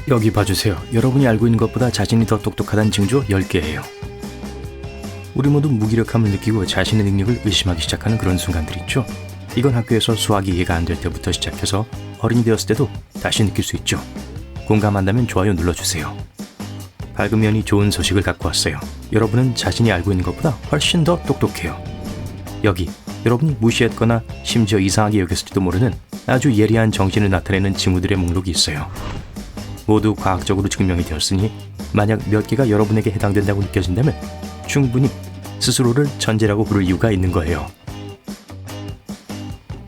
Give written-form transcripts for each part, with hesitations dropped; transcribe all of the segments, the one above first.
여기 봐주세요. 여러분이 알고 있는 것보다 자신이 더 똑똑하다는 징조 10개예요. 우리 모두 무기력함을 느끼고 자신의 능력을 의심하기 시작하는 그런 순간들 있죠. 이건 학교에서 수학이 이해가 안 될 때부터 시작해서 어른이 되었을 때도 다시 느낄 수 있죠. 공감한다면 좋아요 눌러주세요. 밝은 면이 좋은 소식을 갖고 왔어요. 여러분은 자신이 알고 있는 것보다 훨씬 더 똑똑해요. 여기 여러분이 무시했거나 심지어 이상하게 여겼을지도 모르는 아주 예리한 정신을 나타내는 징후들의 목록이 있어요. 모두 과학적으로 증명이 되었으니 만약 몇 개가 여러분에게 해당된다고 느껴진다면 충분히 스스로를 천재라고 부를 이유가 있는 거예요.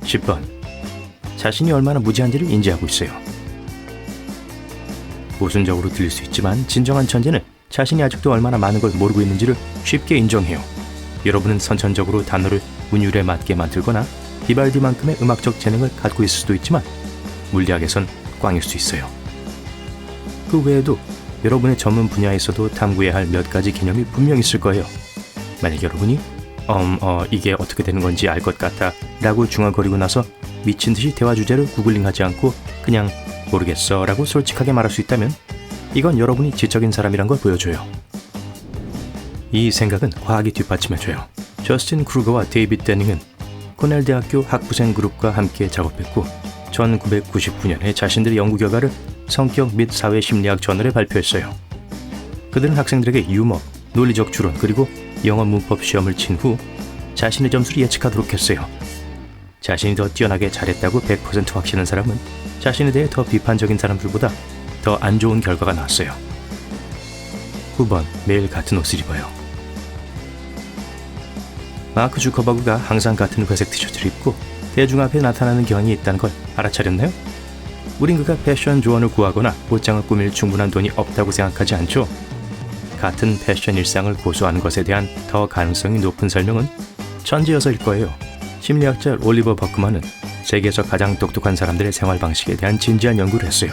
10번. 자신이 얼마나 무지한지를 인지하고 있어요. 모순적으로 들릴 수 있지만 진정한 천재는 자신이 아직도 얼마나 많은 걸 모르고 있는지를 쉽게 인정해요. 여러분은 선천적으로 단어를 운율에 맞게 만들거나 비발디만큼의 음악적 재능을 갖고 있을 수도 있지만 물리학에선 꽝일 수 있어요. 그 외에도 여러분의 전문 분야에서도 탐구해야 할 몇 가지 개념이 분명 있을 거예요. 만약 여러분이 이게 어떻게 되는 건지 알 것 같아 라고 중얼거리고 나서 미친 듯이 대화 주제를 구글링하지 않고 그냥 모르겠어 라고 솔직하게 말할 수 있다면 이건 여러분이 지적인 사람이란 걸 보여줘요. 이 생각은 과학이 뒷받침해줘요. 저스틴 크루거와 데이빗 데닝은 코넬 대학교 학부생 그룹과 함께 작업했고 1999년에 자신들의 연구 결과를 성격 및 사회 심리학 저널에 발표했어요. 그들은 학생들에게 유머, 논리적 추론 그리고 영어 문법 시험을 친 후 자신의 점수를 예측하도록 했어요. 자신이 더 뛰어나게 잘했다고 100% 확신한 사람은 자신에 대해 더 비판적인 사람들보다 더 안 좋은 결과가 나왔어요. 9번. 매일 같은 옷을 입어요. 마크 주커버그가 항상 같은 회색 티셔츠를 입고 대중 앞에 나타나는 경향이 있다는 걸 알아차렸나요? 우린 그가 패션 조언을 구하거나 옷장을 꾸밀 충분한 돈이 없다고 생각하지 않죠. 같은 패션 일상을 고수하는 것에 대한 더 가능성이 높은 설명은 천재여서일 거예요. 심리학자 올리버 버크만은 세계에서 가장 똑똑한 사람들의 생활 방식에 대한 진지한 연구를 했어요.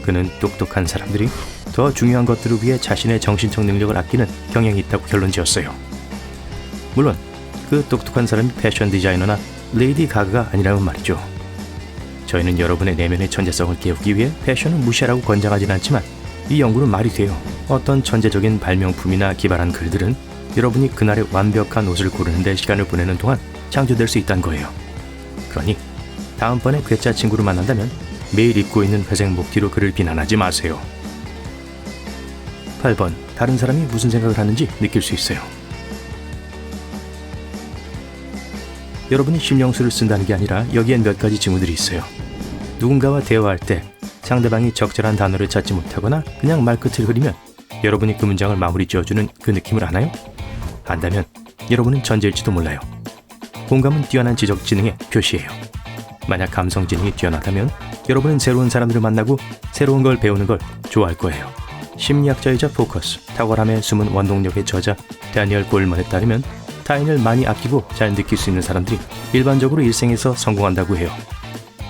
그는 똑똑한 사람들이 더 중요한 것들을 위해 자신의 정신적 능력을 아끼는 경향이 있다고 결론지었어요. 물론 그 똑똑한 사람이 패션 디자이너나 레이디 가가가 아니라면 말이죠. 저희는 여러분의 내면의 천재성을 깨우기 위해 패션을 무시하라고 권장하진 않지만 이 연구는 말이 돼요. 어떤 천재적인 발명품이나 기발한 글들은 여러분이 그날의 완벽한 옷을 고르는 데 시간을 보내는 동안 창조될 수 있다는 거예요. 그러니 다음번에 괴짜 친구를 만난다면 매일 입고 있는 회색 목티로 그를 비난하지 마세요. 8번. 다른 사람이 무슨 생각을 하는지 느낄 수 있어요. 여러분이 심령수를 쓴다는 게 아니라 여기엔 몇 가지 징후들이 있어요. 누군가와 대화할 때 상대방이 적절한 단어를 찾지 못하거나 그냥 말끝을 흐리면 여러분이 그 문장을 마무리 지어주는 그 느낌을 아나요? 안다면 여러분은 천재일지도 몰라요. 공감은 뛰어난 지적 지능의 표시예요. 만약 감성 지능이 뛰어나다면 여러분은 새로운 사람들을 만나고 새로운 걸 배우는 걸 좋아할 거예요. 심리학자이자 포커스, 탁월함의 숨은 원동력의 저자 다니엘 골먼에 따르면 타인을 많이 아끼고 잘 느낄 수 있는 사람들이 일반적으로 일생에서 성공한다고 해요.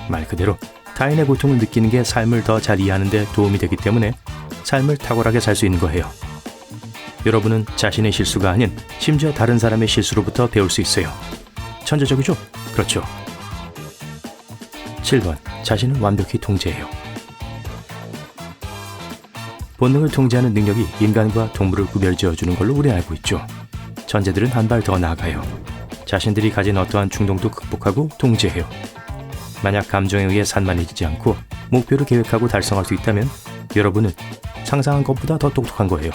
말 그대로 타인의 고통을 느끼는 게 삶을 더 잘 이해하는 데 도움이 되기 때문에 삶을 탁월하게 살 수 있는 거예요. 여러분은 자신의 실수가 아닌 심지어 다른 사람의 실수로부터 배울 수 있어요. 천재적이죠? 그렇죠. 7번. 자신을 완벽히 통제해요. 본능을 통제하는 능력이 인간과 동물을 구별지어주는 걸로 우리 알고 있죠. 천재들은 한 발 더 나아가요. 자신들이 가진 어떠한 충동도 극복하고 통제해요. 만약 감정에 의해 산만해지지 않고 목표를 계획하고 달성할 수 있다면 여러분은 상상한 것보다 더 똑똑한 거예요.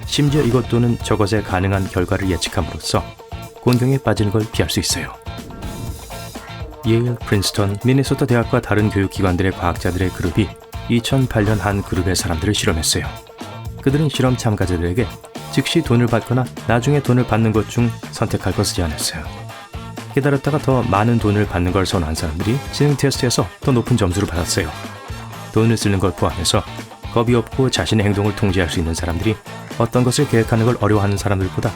심지어 이것 또는 저것에 가능한 결과를 예측함으로써 곤경에 빠지는 걸 피할 수 있어요. 예일, 프린스턴, 미네소타 대학과 다른 교육기관들의 과학자들의 그룹이 2008년 한 그룹의 사람들을 실험했어요. 그들은 실험 참가자들에게 즉시 돈을 받거나 나중에 돈을 받는 것 중 선택할 것을 제안했어요. 기다렸다가 더 많은 돈을 받는 걸 선호한 사람들이 지능 테스트에서 더 높은 점수를 받았어요. 돈을 쓰는 걸 포함해서 겁이 없고 자신의 행동을 통제할 수 있는 사람들이 어떤 것을 계획하는 걸 어려워하는 사람들보다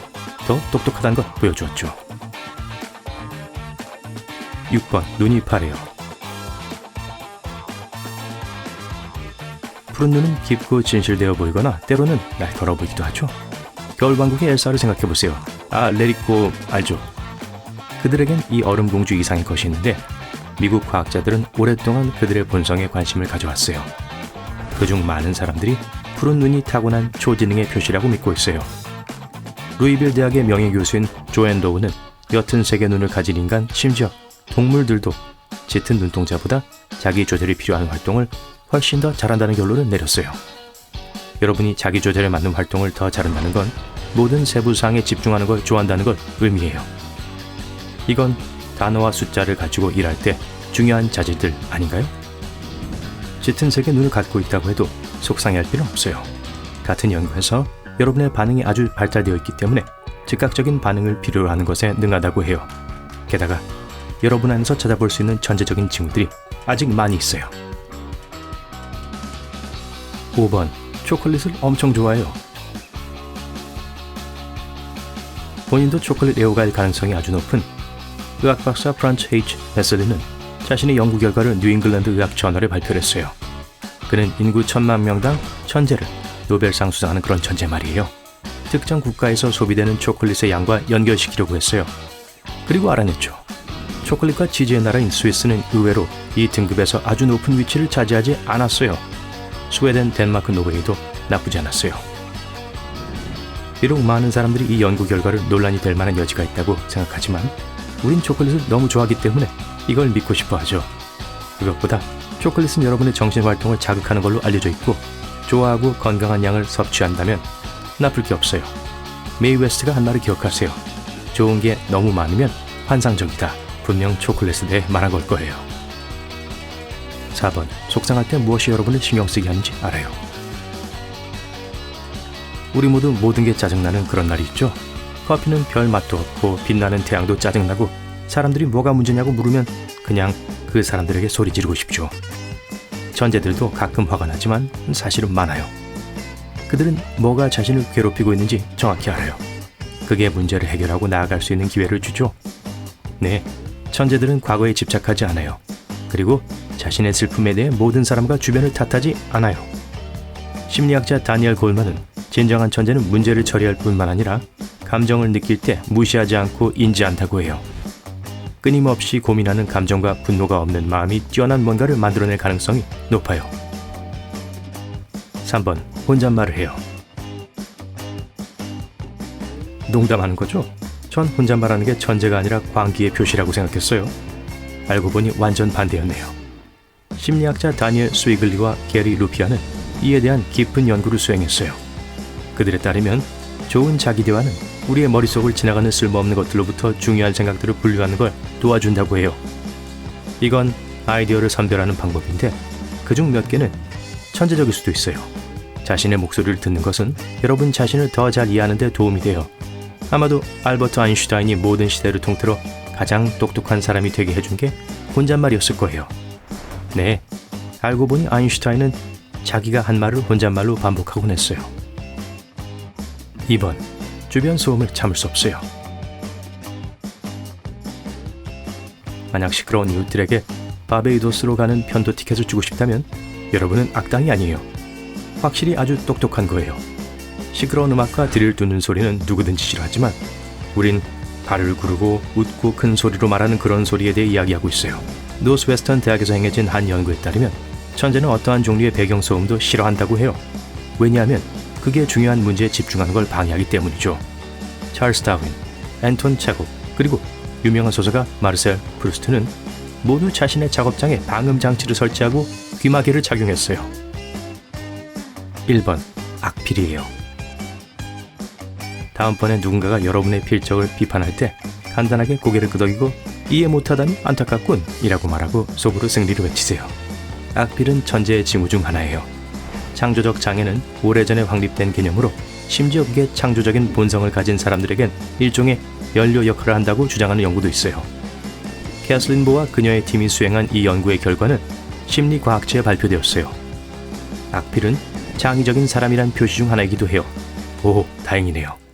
더 똑똑하다는 걸 보여주었죠. 6번. 눈이 파래요. 푸른 눈은 깊고 진실되어 보이거나 때로는 날카로워 보이기도 하죠. 겨울왕국의 엘사를 생각해보세요. 레리코 알죠? 그들에겐 이 얼음공주 이상의 것이 있는데 미국 과학자들은 오랫동안 그들의 본성에 관심을 가져왔어요. 그중 많은 사람들이 푸른 눈이 타고난 초지능의 표시라고 믿고 있어요. 루이빌 대학의 명예교수인 조앤 도우는 옅은 색의 눈을 가진 인간, 심지어 동물들도 짙은 눈동자보다 자기 조절이 필요한 활동을 훨씬 더 잘한다는 결론을 내렸어요. 여러분이 자기 조절에 맞는 활동을 더 잘한다는 건 모든 세부사항에 집중하는 걸 좋아한다는 걸 의미해요. 이건 단어와 숫자를 가지고 일할 때 중요한 자질들 아닌가요? 짙은 색의 눈을 갖고 있다고 해도 속상해할 필요는 없어요. 같은 연구에서 여러분의 반응이 아주 발달되어 있기 때문에 즉각적인 반응을 필요로 하는 것에 능하다고 해요. 게다가 여러분 안에서 찾아볼 수 있는 천재적인 징후들이 아직 많이 있어요. 5번. 초콜릿을 엄청 좋아해요. 본인도 초콜릿 애호가일 가능성이 아주 높은 의학 박사 프란츠 H. 베슬리는 자신의 연구 결과를 뉴잉글랜드 의학 저널에 발표를 했어요. 그는 인구 1000만 명당 천재를 노벨상 수상하는 그런 천재 말이에요. 특정 국가에서 소비되는 초콜릿의 양과 연결시키려고 했어요. 그리고 알아냈죠. 초콜릿과 치즈의 나라인 스위스는 의외로 이 등급에서 아주 높은 위치를 차지하지 않았어요. 스웨덴, 덴마크, 노르웨이도 나쁘지 않았어요. 비록 많은 사람들이 이 연구 결과를 논란이 될 만한 여지가 있다고 생각하지만 우린 초콜릿을 너무 좋아하기 때문에 이걸 믿고 싶어 하죠. 그것보다 초콜릿은 여러분의 정신활동을 자극하는 걸로 알려져 있고 좋아하고 건강한 양을 섭취한다면 나쁠 게 없어요. 메이 웨스트가 한 말을 기억하세요. 좋은 게 너무 많으면 환상적이다. 분명 초콜릿에 대해 말한 걸 거예요. 4번. 속상할 때 무엇이 여러분을 신경 쓰게 하는지 알아요. 우리 모두 모든 게 짜증나는 그런 날이 있죠. 커피는 별 맛도 없고 빛나는 태양도 짜증나고 사람들이 뭐가 문제냐고 물으면 그냥 그 사람들에게 소리 지르고 싶죠. 천재들도 가끔 화가 나지만 사실은 많아요. 그들은 뭐가 자신을 괴롭히고 있는지 정확히 알아요. 그게 문제를 해결하고 나아갈 수 있는 기회를 주죠. 네, 천재들은 과거에 집착하지 않아요. 그리고 자신의 슬픔에 대해 모든 사람과 주변을 탓하지 않아요. 심리학자 다니엘 골만은 진정한 천재는 문제를 처리할 뿐만 아니라 감정을 느낄 때 무시하지 않고 인지한다고 해요. 끊임없이 고민하는 감정과 분노가 없는 마음이 뛰어난 뭔가를 만들어낼 가능성이 높아요. 3번. 혼잣말을 해요. 농담하는 거죠? 전 혼잣말하는 게 천재가 아니라 광기의 표시라고 생각했어요. 알고 보니 완전 반대였네요. 심리학자 다니엘 스위글리와 게리 루피아는 이에 대한 깊은 연구를 수행했어요. 그들에 따르면 좋은 자기대화는 우리의 머릿속을 지나가는 쓸모없는 것들로부터 중요한 생각들을 분류하는 걸 도와준다고 해요. 이건 아이디어를 선별하는 방법인데 그중 몇 개는 천재적일 수도 있어요. 자신의 목소리를 듣는 것은 여러분 자신을 더 잘 이해하는 데 도움이 돼요. 아마도 알버트 아인슈타인이 모든 시대를 통틀어 가장 똑똑한 사람이 되게 해준 게 혼잣말이었을 거예요. 네, 알고 보니 아인슈타인은 자기가 한 말을 혼잣말로 반복하곤 했어요. 2번. 주변 소음을 참을 수 없어요. 만약 시끄러운 이웃들에게 바베이도스로 가는 편도 티켓을 주고 싶다면 여러분은 악당이 아니에요. 확실히 아주 똑똑한 거예요. 시끄러운 음악과 드릴 두는 소리는 누구든지 싫어하지만 우린 발을 구르고 웃고 큰 소리로 말하는 그런 소리에 대해 이야기하고 있어요. 노스웨스턴 대학에서 행해진 한 연구에 따르면 천재는 어떠한 종류의 배경소음도 싫어한다고 해요. 왜냐하면 그게 중요한 문제에 집중하는 걸 방해하기 때문이죠. 찰스 다윈, 앤톤 체곱, 그리고 유명한 소설가 마르셀 프루스트는 모두 자신의 작업장에 방음 장치를 설치하고 귀마개를 착용했어요. 1번. 악필이에요. 다음번에 누군가가 여러분의 필적을 비판할 때 간단하게 고개를 끄덕이고 이해 못하다니 안타깝군 이라고 말하고 속으로 승리를 외치세요. 악필은 천재의 징후 중 하나예요. 창조적 장애는 오래전에 확립된 개념으로 심지어 그게 창조적인 본성을 가진 사람들에겐 일종의 연료 역할을 한다고 주장하는 연구도 있어요. 캐슬린 보와 그녀의 팀이 수행한 이 연구의 결과는 심리과학지에 발표되었어요. 악필은 창의적인 사람이란 표시 중 하나이기도 해요. 오, 다행이네요.